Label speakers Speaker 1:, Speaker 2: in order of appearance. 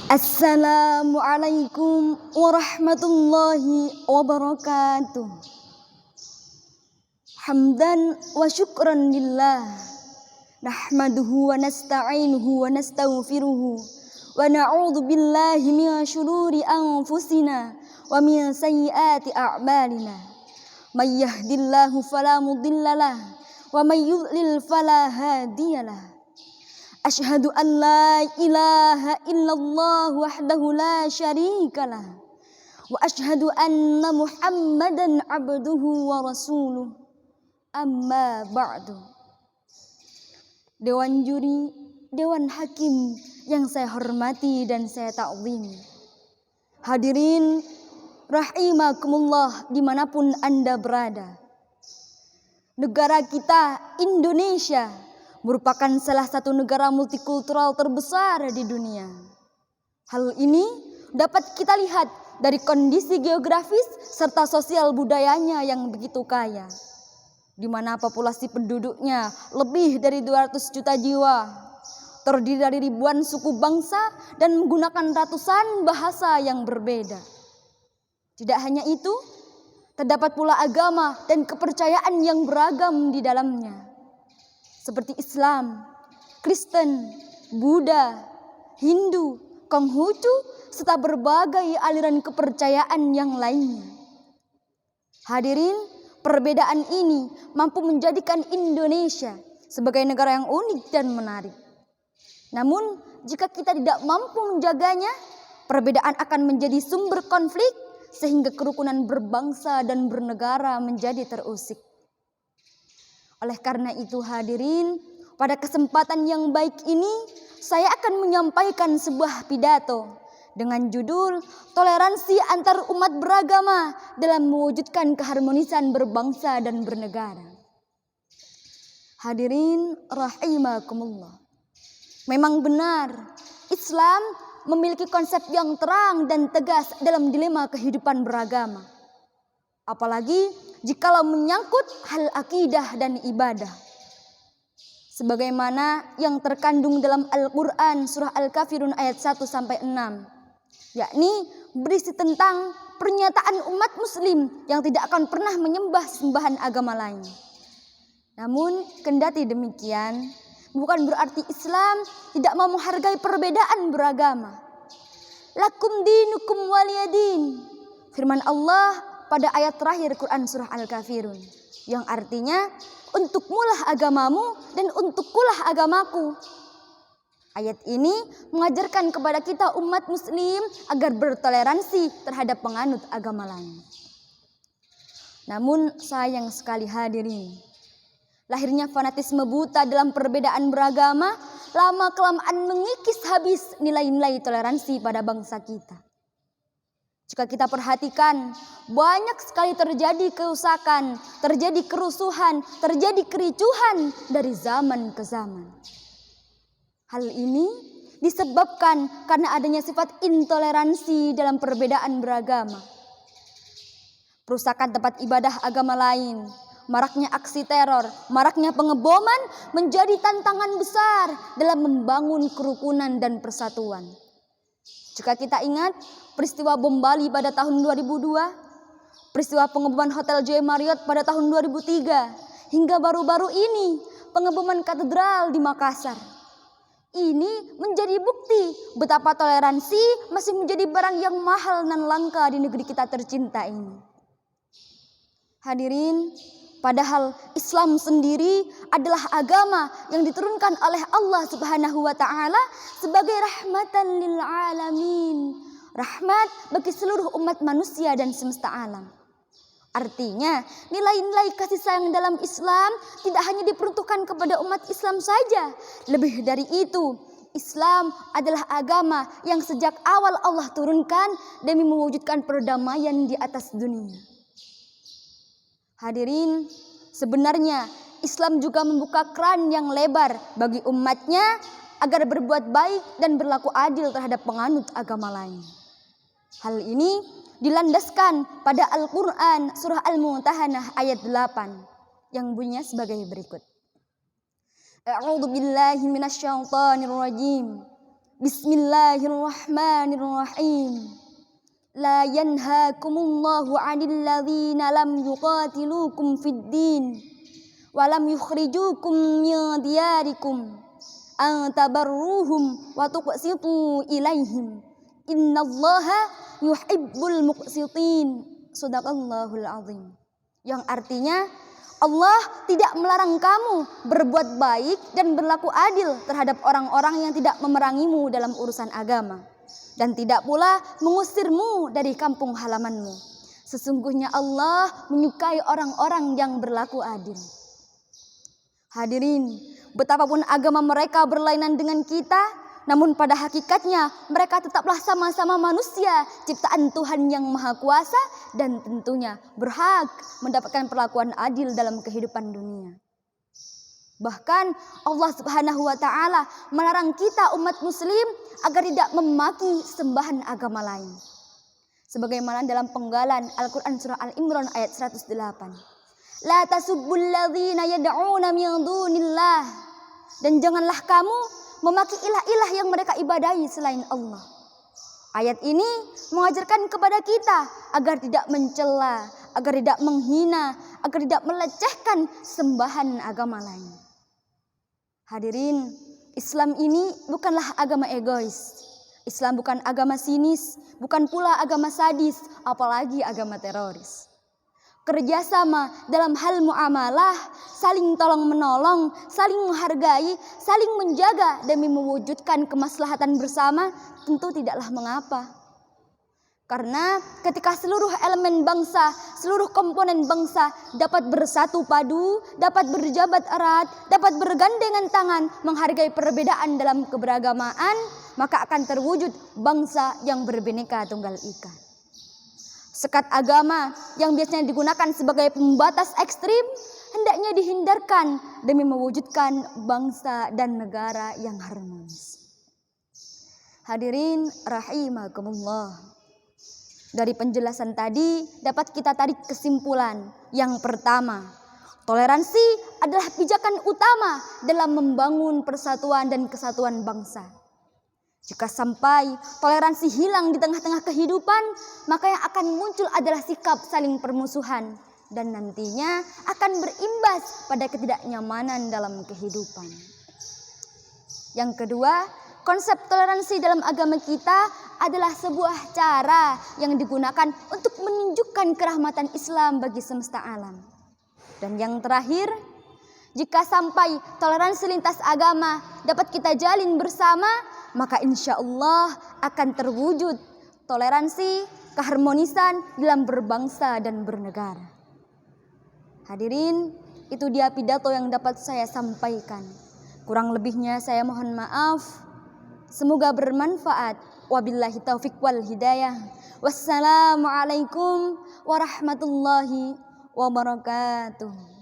Speaker 1: Assalamualaikum warahmatullahi wabarakatuh. Hamdan wa syukran lillah. Nahmaduhu wa nasta'inuhu wa nastaghfiruhu. Wa na'udzu billahi min syururi anfusina wa min sayyiati a'malina. May yahdihillahu fala mudhillalah wa may yudlil fala hadiyalah. Asyhadu an la ilaha illallah wahdahu la syarikalah wa asyhadu anna Muhammadan abduhu wa rasuluh. Amma ba'du. Dewan juri, dewan hakim yang saya hormati dan saya ta'zimi. Hadirin rahimakumullah dimanapun Anda berada. Negara kita Indonesia merupakan salah satu negara multikultural terbesar di dunia. Hal ini dapat kita lihat dari kondisi geografis serta sosial budayanya yang begitu kaya, di mana populasi penduduknya lebih dari 200 juta jiwa, terdiri dari ribuan suku bangsa dan menggunakan ratusan bahasa yang berbeda. Tidak hanya itu, terdapat pula agama dan kepercayaan yang beragam di dalamnya, seperti Islam, Kristen, Buddha, Hindu, Konghucu, serta berbagai aliran kepercayaan yang lainnya. Hadirin, perbedaan ini mampu menjadikan Indonesia sebagai negara yang unik dan menarik. Namun, jika kita tidak mampu menjaganya, perbedaan akan menjadi sumber konflik sehingga kerukunan berbangsa dan bernegara menjadi terusik. Oleh karena itu hadirin, pada kesempatan yang baik ini saya akan menyampaikan sebuah pidato dengan judul Toleransi antar umat beragama dalam mewujudkan keharmonisan berbangsa dan bernegara. Hadirin rahimakumullah. Memang benar, Islam memiliki konsep yang terang dan tegas dalam dilema kehidupan beragama. Apalagi jikalau menyangkut hal akidah dan ibadah. Sebagaimana yang terkandung dalam Al-Quran surah Al-Kafirun ayat 1-6. Yakni berisi tentang pernyataan umat muslim yang tidak akan pernah menyembah sembahan agama lain. Namun kendati demikian, bukan berarti Islam tidak mau menghargai perbedaan beragama. Lakum dinukum waliyadin. Firman Allah pada ayat terakhir Quran surah Al-Kafirun, yang artinya untukmulah agamamu dan untukkulah agamaku. Ayat ini mengajarkan kepada kita umat muslim agar bertoleransi terhadap penganut agama lain. Namun sayang sekali hadirin, lahirnya fanatisme buta dalam perbedaan beragama lama-kelamaan mengikis habis nilai-nilai toleransi pada bangsa kita. Jika kita perhatikan, banyak sekali terjadi kerusakan, terjadi kerusuhan, terjadi kericuhan dari zaman ke zaman. Hal ini disebabkan karena adanya sifat intoleransi dalam perbedaan beragama. Perusakan tempat ibadah agama lain, maraknya aksi teror, maraknya pengeboman menjadi tantangan besar dalam membangun kerukunan dan persatuan. Jika kita ingat peristiwa bom Bali pada tahun 2002, peristiwa pengeboman Hotel Joy Marriott pada tahun 2003, hingga baru-baru ini pengeboman katedral di Makassar. Ini menjadi bukti betapa toleransi masih menjadi barang yang mahal dan langka di negeri kita tercinta ini. Hadirin, padahal Islam sendiri adalah agama yang diturunkan oleh Allah Subhanahu wa taala sebagai rahmatan lil alamin, rahmat bagi seluruh umat manusia dan semesta alam. Artinya, nilai-nilai kasih sayang dalam Islam tidak hanya diperuntukkan kepada umat Islam saja. Lebih dari itu, Islam adalah agama yang sejak awal Allah turunkan demi mewujudkan perdamaian di atas dunia. Hadirin, sebenarnya Islam juga membuka keran yang lebar bagi umatnya agar berbuat baik dan berlaku adil terhadap penganut agama lain. Hal ini dilandaskan pada Al-Quran surah Al-Mumtahanah ayat 8 yang bunyinya sebagai berikut. A'udzu billahi minasyaitonir rajim. Bismillahirrahmanirrahim. La yanhakumullahu 'anil ladzina lam yuqatilukum fid din wa lam yukhrijukum min diyarikum an tabarruhum wa tuqsitu ilaihim. Innallaha yuhibbul muqsitin. Shadaqallahul azim. Yang artinya Allah tidak melarang kamu berbuat baik dan berlaku adil terhadap orang-orang yang tidak memerangimu dalam urusan agama. Dan tidak pula mengusirmu dari kampung halamanmu. Sesungguhnya Allah menyukai orang-orang yang berlaku adil. Hadirin, betapapun agama mereka berlainan dengan kita, namun pada hakikatnya mereka tetaplah sama-sama manusia, ciptaan Tuhan yang Maha Kuasa, dan tentunya berhak mendapatkan perlakuan adil dalam kehidupan dunia. Bahkan Allah Subhanahu wa Ta'ala melarang kita umat muslim agar tidak memaki sembahan agama lain. Sebagaimana dalam penggalan Al-Quran surah Al-Imran ayat 108. La tasubbul ladzina yad'una min dunillah. Dan janganlah kamu memaki ilah-ilah yang mereka ibadahi selain Allah. Ayat ini mengajarkan kepada kita agar tidak mencela, agar tidak menghina, agar tidak melecehkan sembahan agama lain. Hadirin, Islam ini bukanlah agama egois. Islam bukan agama sinis, bukan pula agama sadis, apalagi agama teroris. Kerjasama dalam hal muamalah, saling tolong menolong, saling menghargai, saling menjaga demi mewujudkan kemaslahatan bersama tentu tidaklah mengapa. Karena ketika seluruh elemen bangsa, seluruh komponen bangsa dapat bersatu padu, dapat berjabat erat, dapat bergandengan tangan, menghargai perbedaan dalam keberagamaan, maka akan terwujud bangsa yang berbineka tunggal ika. Sekat agama yang biasanya digunakan sebagai pembatas ekstrim hendaknya dihindarkan demi mewujudkan bangsa dan negara yang harmonis. Hadirin rahimakumullah. Dari penjelasan tadi dapat kita tarik kesimpulan. Yang pertama, toleransi adalah pijakan utama dalam membangun persatuan dan kesatuan bangsa. Jika sampai toleransi hilang di tengah-tengah kehidupan, maka yang akan muncul adalah sikap saling permusuhan dan nantinya akan berimbas pada ketidaknyamanan dalam kehidupan. Yang kedua, konsep toleransi dalam agama kita adalah sebuah cara yang digunakan untuk menunjukkan kerahmatan Islam bagi semesta alam. Dan yang terakhir, jika sampai toleransi lintas agama dapat kita jalin bersama, maka insya Allah akan terwujud toleransi, keharmonisan dalam berbangsa dan bernegara. Hadirin, itu dia pidato yang dapat saya sampaikan. Kurang lebihnya saya mohon maaf. Semoga bermanfaat. Wabillahi taufiq wal hidayah. Wassalamualaikum warahmatullahi wabarakatuh.